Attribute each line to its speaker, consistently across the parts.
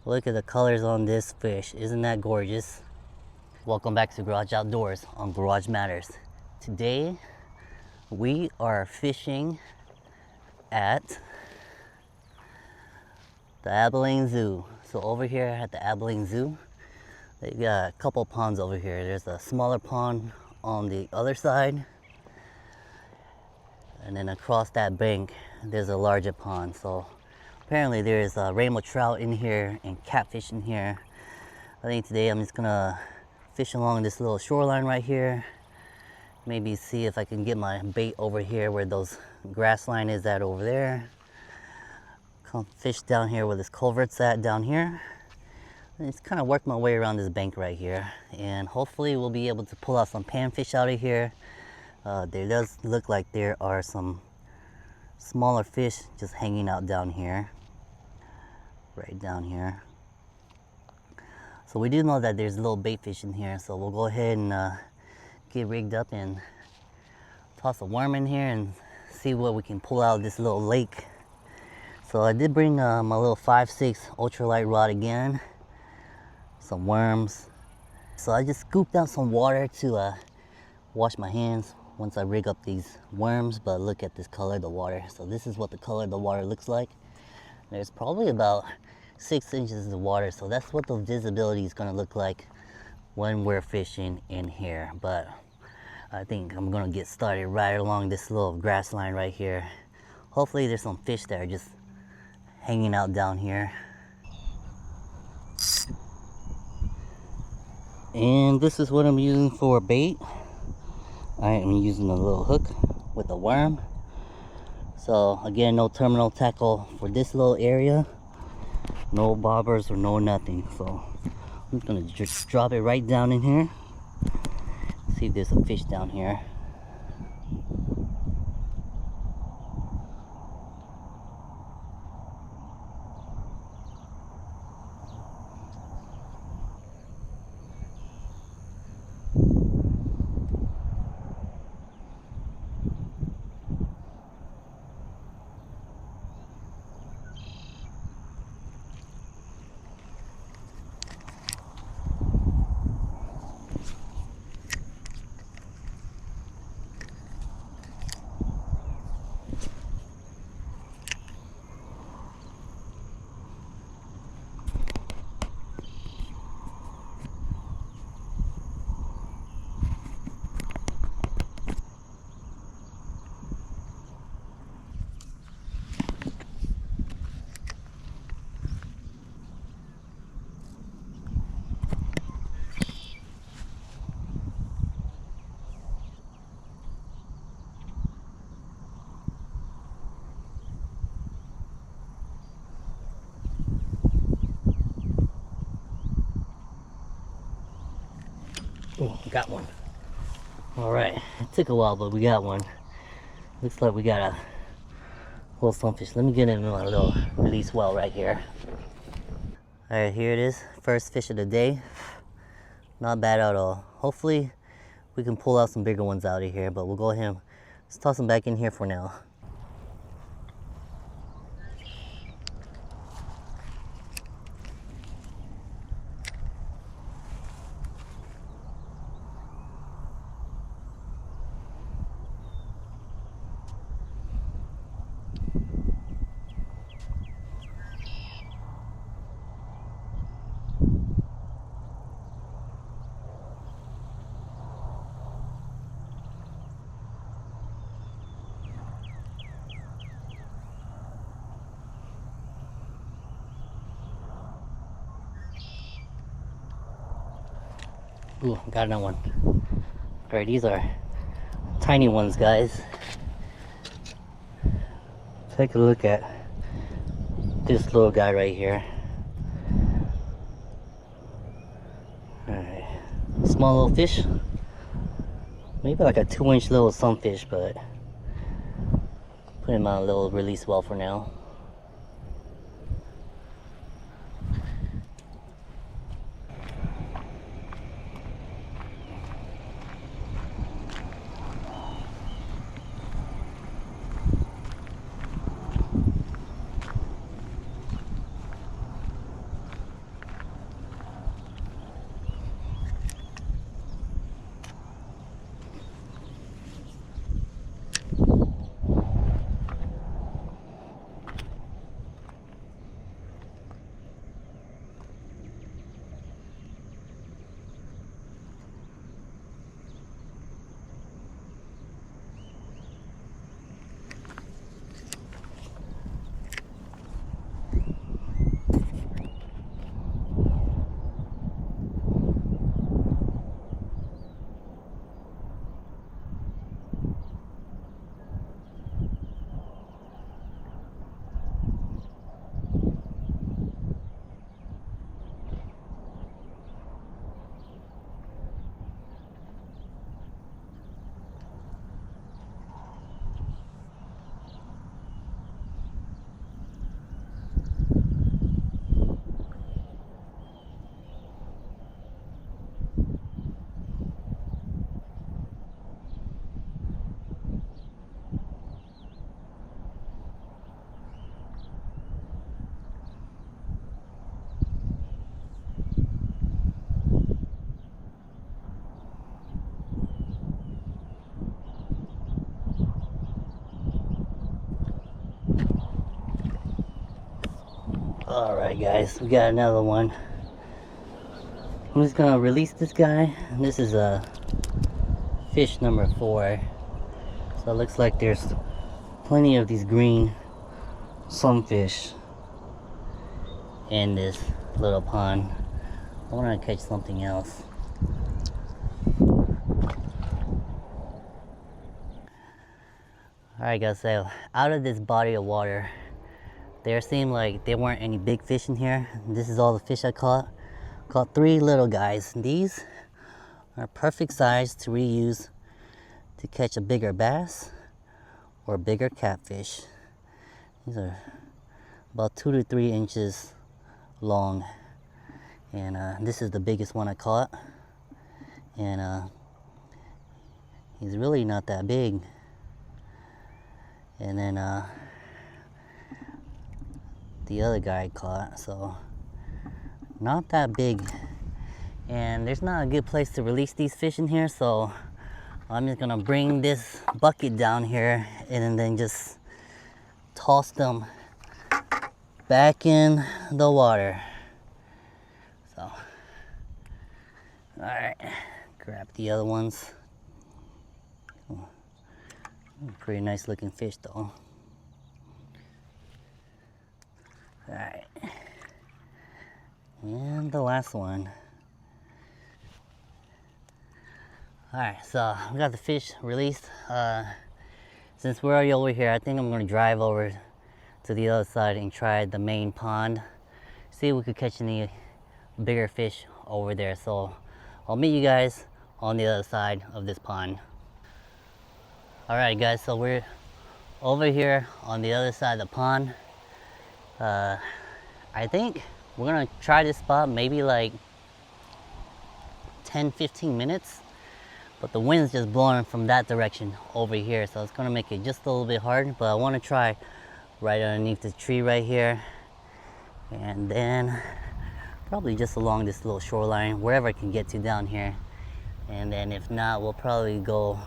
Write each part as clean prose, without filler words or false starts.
Speaker 1: Look at the colors on this fish. Isn't that gorgeous? Welcome back to Garage Outdoors on Garage Matters. Today we are fishing at the Abilene Zoo. So over here at the Abilene Zoo, they got a couple ponds over here. There's a smaller pond on the other side, and then across that bank there's a larger pond. So apparently there's rainbow trout in here and catfish in here. I think today I'm just gonna fish along this little shoreline right here. Maybe see if I can get my bait over here where those grass line is at over there. Come fish down here where this culvert's at down here. And just kind of work my way around this bank right here. And hopefully we'll be able to pull out some panfish out of here. There does look like there are some smaller fish just hanging out down here. Right down here. So we do know that there's little bait fish in here. So we'll go ahead and get rigged up and toss a worm in here and see what we can pull out of this little lake. So I did bring my little 5/6 ultralight rod again, some worms. So I just scooped out some water to wash my hands once I rig up these worms. But look at this color of the water. So this is what the color of the water looks like. There's probably about 6 inches of water, so that's what the visibility is going to look like when we're fishing in here. But I think I'm going to get started right along this little grass line right here. Hopefully there's some fish that are just hanging out down here. And this is what I'm using for bait. I am using a little hook with a worm. So again, no terminal tackle for this little area. No bobbers or no nothing. So I'm just gonna just drop it right down in here. See if there's a fish down here. Oh, got one. All right, it took a while, but we got one. Looks like we got a little sunfish. Let me get in a little release well right here. All right, here it is. First fish of the day. Not bad at all. Hopefully we can pull out some bigger ones out of here, but we'll go ahead and let's toss them back in here for now. Ooh, got another one. Alright, these are tiny ones, guys. Take a look at this little guy right here. Alright, small little fish. Maybe like a 2-inch little sunfish, but put him on a little release well for now. Alright guys, we got another one. I'm just gonna release this guy. This is a fish number 4. So it looks like there's plenty of these green sunfish in this little pond. I want to catch something else. Alright guys, so out of this body of water, there seemed like there weren't any big fish in here. This is all the fish I caught. Caught 3 little guys. These are perfect size to reuse to catch a bigger bass or bigger catfish. These are about 2 to 3 inches long, and this is the biggest one I caught, and he's really not that big. And then the other guy I caught, so not that big. And there's not a good place to release these fish in here, so I'm just gonna bring this bucket down here and then just toss them back in the water. So, alright, grab the other ones. Pretty nice looking fish though. Alright, and the last one. Alright, so we got the fish released. Since we're already over here, I think I'm going to drive over to the other side and try the main pond. See if we could catch any bigger fish over there. So I'll meet you guys on the other side of this pond. Alright guys, so we're over here on the other side of the pond. I think we're going to try this spot maybe like 10-15 minutes. But the wind's just blowing from that direction over here, so it's gonna make it just a little bit hard. But I want to try right underneath the tree right here, and then probably just along this little shoreline, wherever I can get to down here. And then if not, we'll probably go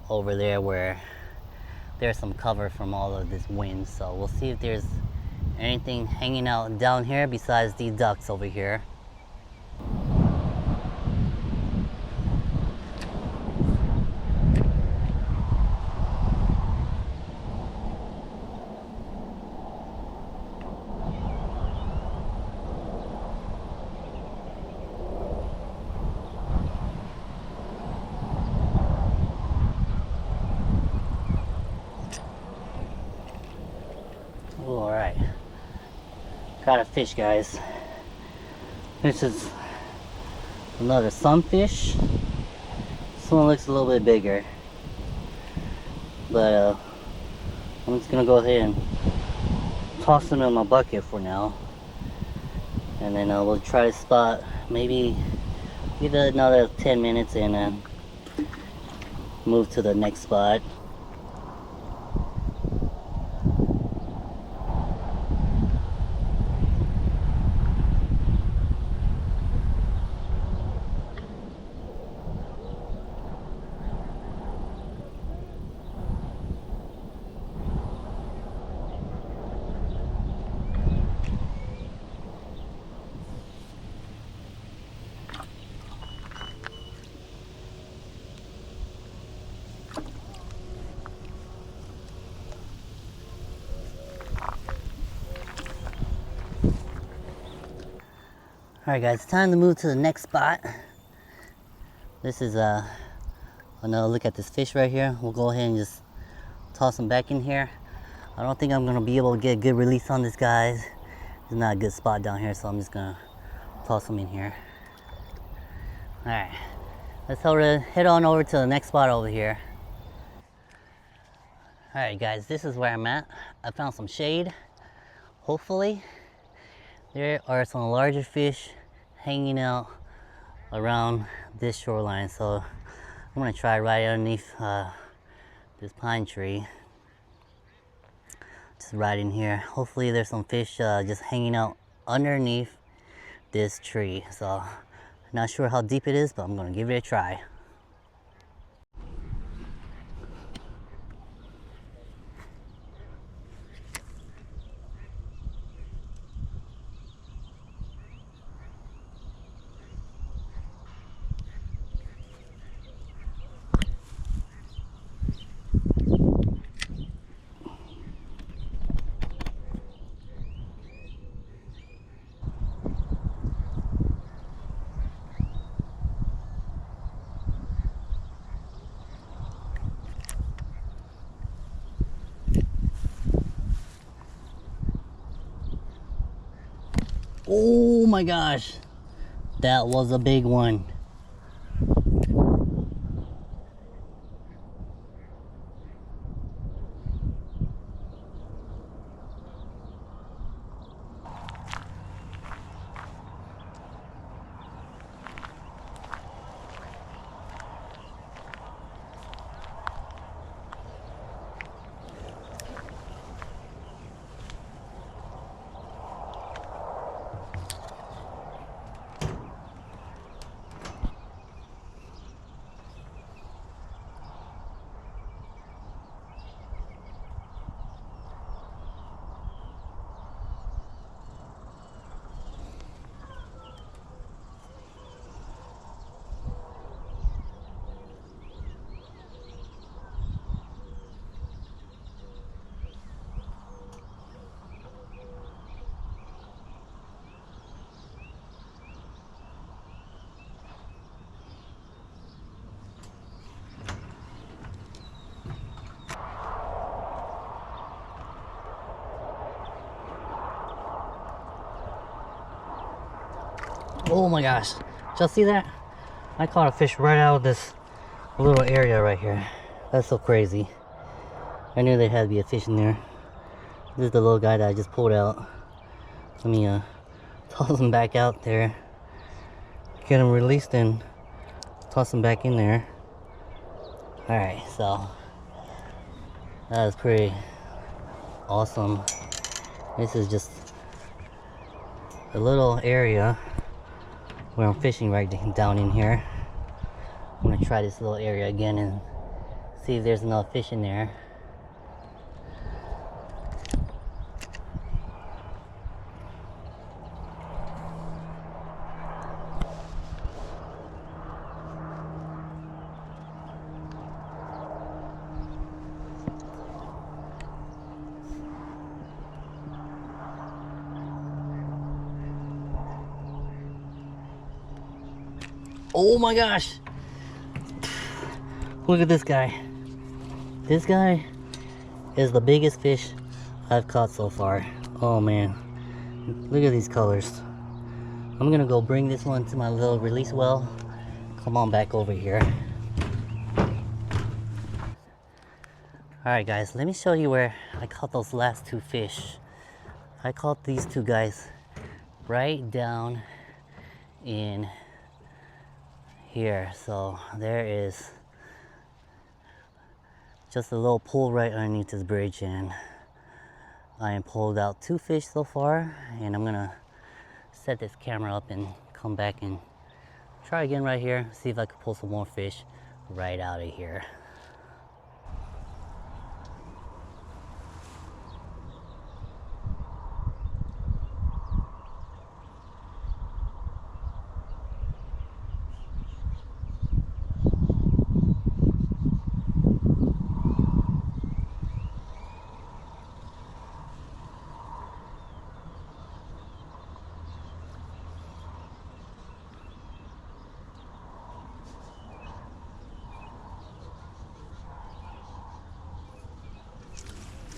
Speaker 1: over there where there's some cover from all of this wind. So we'll see if there's anything hanging out down here besides these ducks over here. Alright, got a fish guys. This is another sunfish. This one looks a little bit bigger, but I'm just gonna go ahead and toss them in my bucket for now, and then we'll try to spot, maybe give it another 10 minutes and then move to the next spot. Alright guys, it's time to move to the next spot. This is another look at this fish right here. We'll go ahead and just toss him back in here. I don't think I'm gonna be able to get a good release on this guy. It's not a good spot down here, so I'm just gonna toss him in here. Alright, let's head on over to the next spot over here. Alright guys, this is where I'm at. I found some shade, hopefully. There are some larger fish hanging out around this shoreline, so I'm gonna try right underneath this pine tree. Just right in here. Hopefully there's some fish just hanging out underneath this tree. So not sure how deep it is, but I'm gonna give it a try. my gosh, that was a big one. Oh my gosh, did y'all see that? I caught a fish right out of this little area right here. That's so crazy. I knew there had to be a fish in there. This is the little guy that I just pulled out. Let me toss him back out there. Get him released and toss him back in there. Alright, so that was pretty awesome. This is just a little area where I'm fishing right down in here. I'm gonna try this little area again and see if there's enough fish in there. Oh my gosh! Look at this guy. This guy is the biggest fish I've caught so far. Oh man. Look at these colors. I'm gonna go bring this one to my little release well. Come on back over here. Alright guys, let me show you where I caught those last two fish. I caught these two guys right down in here. So there is just a little pool right underneath this bridge, and I am pulled out two fish so far, and I'm gonna set this camera up and come back and try again right here, see if I can pull some more fish right out of here.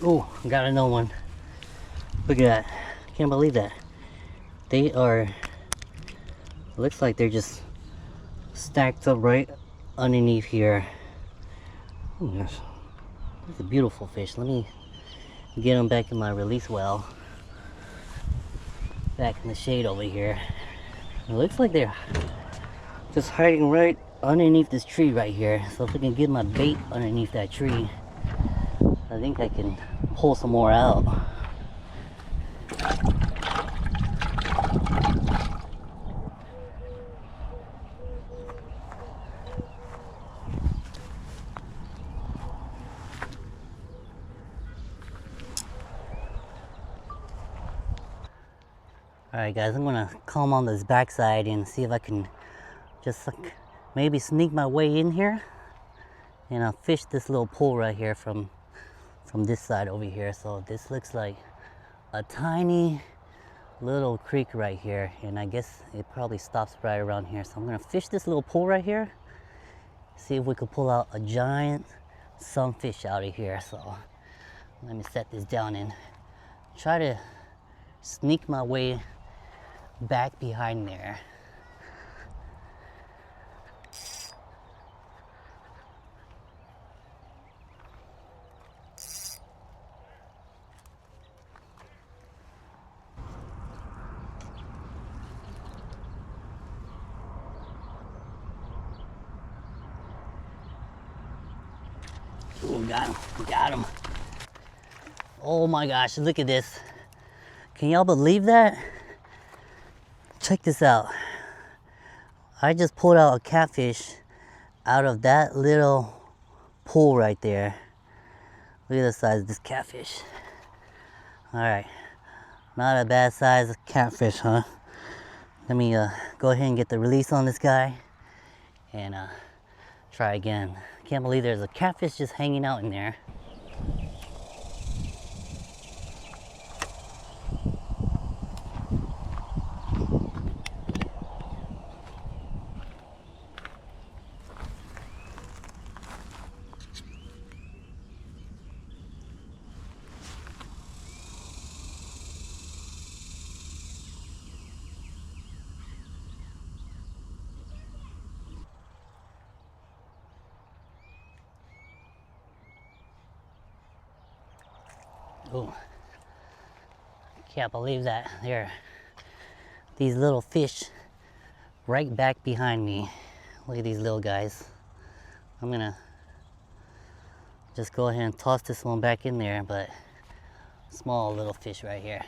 Speaker 1: Oh, got another one. Look at that. Can't believe that. They are, looks like they're just stacked up right underneath here. Oh my gosh. That's a beautiful fish. Let me get them back in my release well. Back in the shade over here. It looks like they're just hiding right underneath this tree right here. So if I can get my bait underneath that tree, I think I can pull some more out. Alright guys, I'm gonna come on this backside and see if I can just like maybe sneak my way in here, and I'll fish this little pool right here from this side over here. So this looks like a tiny little creek right here, and I guess it probably stops right around here. So I'm gonna fish this little pool right here, see if we could pull out a giant sunfish out of here. So let me set this down and try to sneak my way back behind there. Oh, got him, got him. Oh my gosh, look at this. Can y'all believe that? Check this out. I just pulled out a catfish out of that little pool right there. Look at the size of this catfish. All right, not a bad size catfish, huh? Let me go ahead and get the release on this guy and try again. Can't believe there's a catfish just hanging out in there. Oh, can't believe that. There, these little fish right back behind me. Look at these little guys. I'm gonna just go ahead and toss this one back in there, but small little fish right here.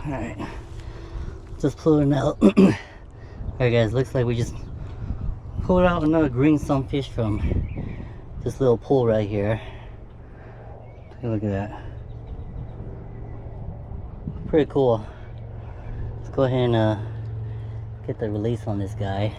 Speaker 1: Alright, just pulling out. Alright guys, looks like we just pulled out another green sunfish from this little pool right here. Take a look at that. Pretty cool. Let's go ahead and get the release on this guy.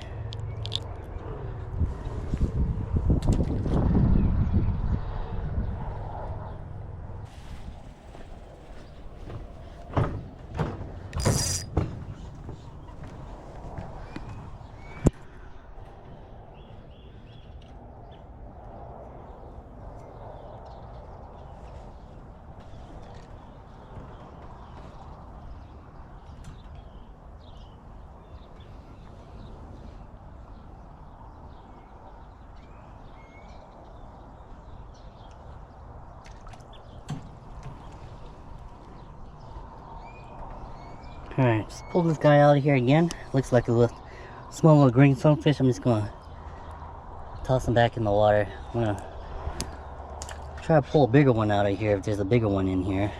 Speaker 1: Alright, just pull this guy out of here again. Looks like a little, small little green sunfish. I'm just gonna toss him back in the water. I'm gonna try to pull a bigger one out of here if there's a bigger one in here.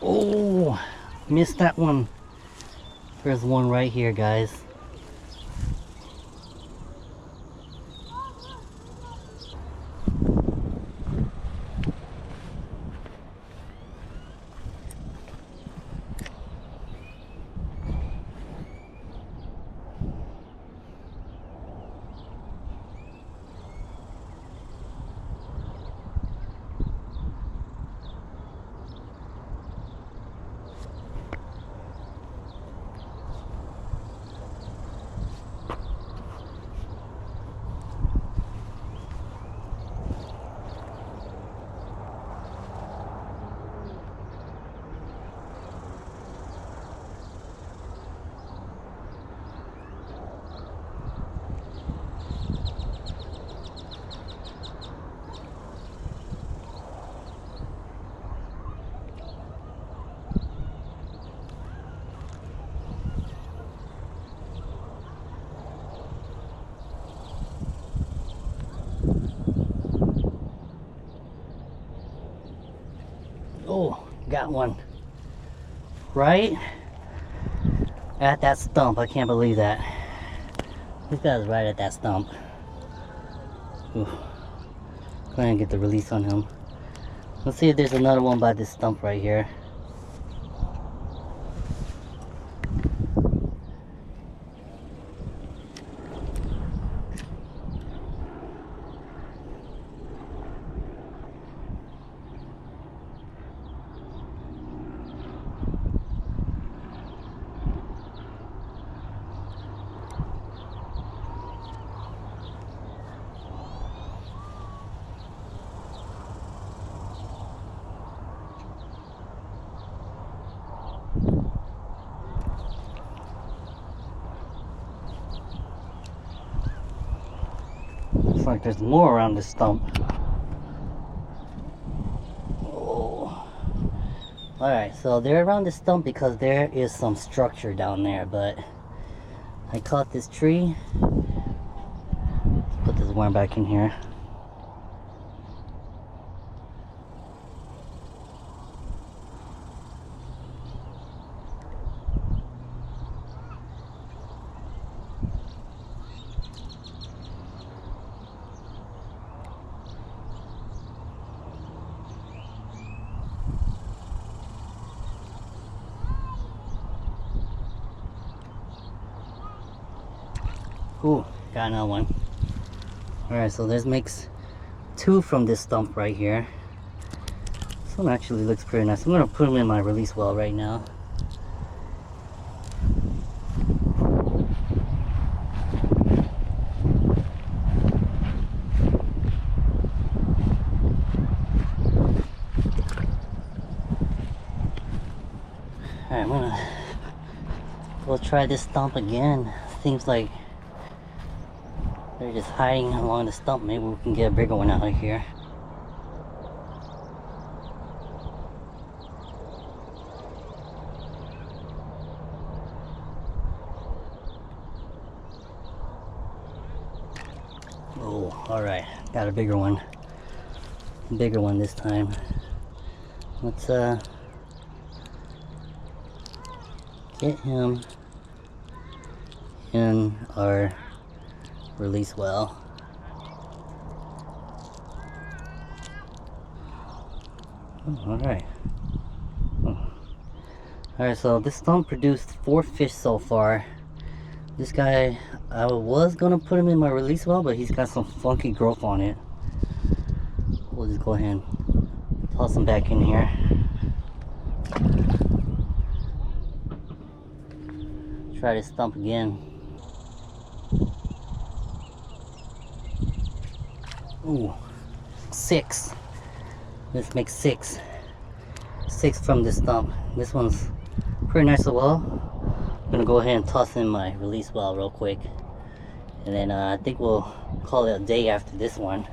Speaker 1: Oh, missed that one. There's one right here, guys. got one right at that stump. I can't believe that. This guy's right at that stump. Ooh. Go ahead and get the release on him. Let's see if there's another one by this stump right here. Looks like there's more around this stump. Oh. Alright, so they're around this stump because there is some structure down there, but I caught this tree. Let's put this worm back in here. Ooh, got another one. Alright, so this makes two from this stump right here. This one actually looks pretty nice. I'm gonna put them in my release well right now. Alright, I'm gonna go try this stump again. Seems like they're just hiding along the stump. Maybe we can get a bigger one out of here. Oh, alright. Got a bigger one. Bigger one this time. Let's get him in our release well. Alright. Alright, so this stump produced 4 fish so far. This guy, I was gonna put him in my release well, but he's got some funky growth on it. We'll just go ahead and toss him back in here. Try this stump again. Ooh, 6. Let's make 6. 6 from this stump. This one's pretty nice as well. I'm gonna go ahead and toss in my release well real quick. And then I think we'll call it a day after this one.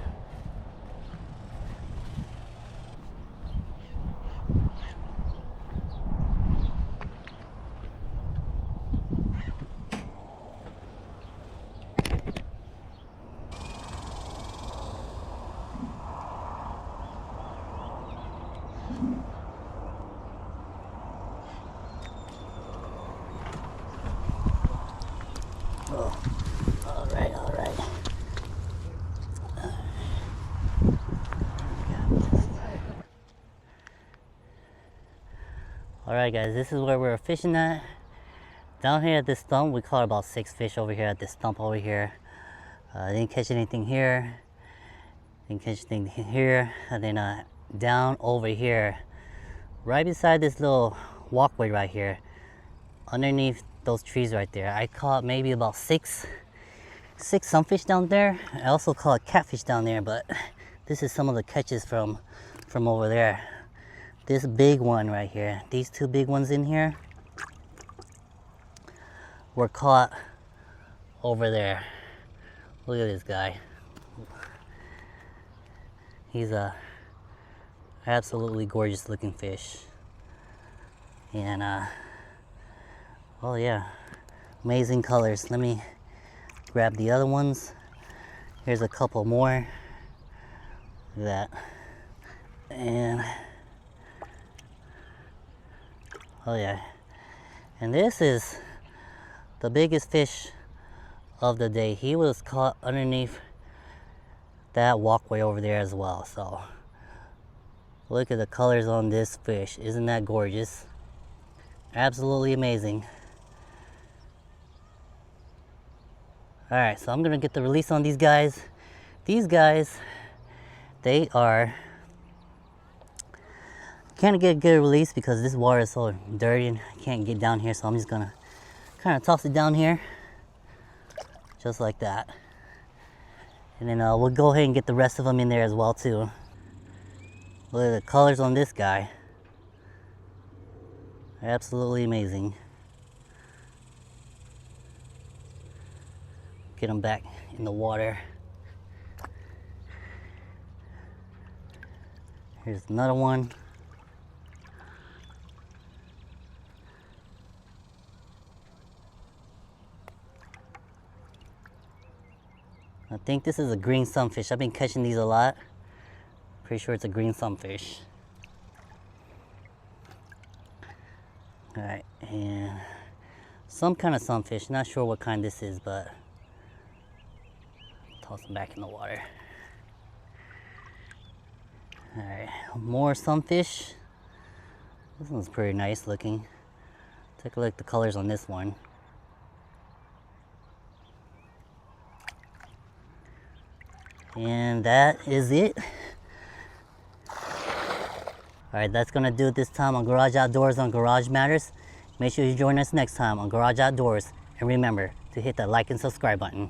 Speaker 1: Oh, alright. Alright guys, this is where we're fishing at. Down here at this stump, we caught about 6 fish over here at this stump over here. Didn't catch anything here. Didn't catch anything here. And then down over here, right beside this little walkway right here, underneath those trees right there, I caught maybe about 6 sunfish down there. I also caught catfish down there, but this is some of the catches from over there. This big one right here, these 2 big ones in here were caught over there. Look at this guy. He's a absolutely gorgeous looking fish. And oh yeah, amazing colors. Let me grab the other ones. Here's a couple more. Look at that. And Oh yeah. And this is the biggest fish of the day. He was caught underneath that walkway over there as well. So look at the colors on this fish. Isn't that gorgeous? Absolutely amazing. All right, so I'm gonna get the release on these guys. These guys, they are, can't get a good release because this water is so dirty and I can't get down here. So I'm just gonna kind of toss it down here, just like that. And then we'll go ahead and get the rest of them in there as well too. Look at the colors on this guy. Absolutely amazing. Get them back in the water. Here's another one. I think this is a green sunfish. I've been catching these a lot. Pretty sure it's a green sunfish. All right, and some kind of sunfish. Not sure what kind this is, but toss them back in the water. All right, more sunfish. This one's pretty nice looking. Take a look at the colors on this one. And that is it. Alright, that's gonna do it this time on Garage Outdoors on Garage Matters. Make sure you join us next time on Garage Outdoors. And remember to hit that like and subscribe button.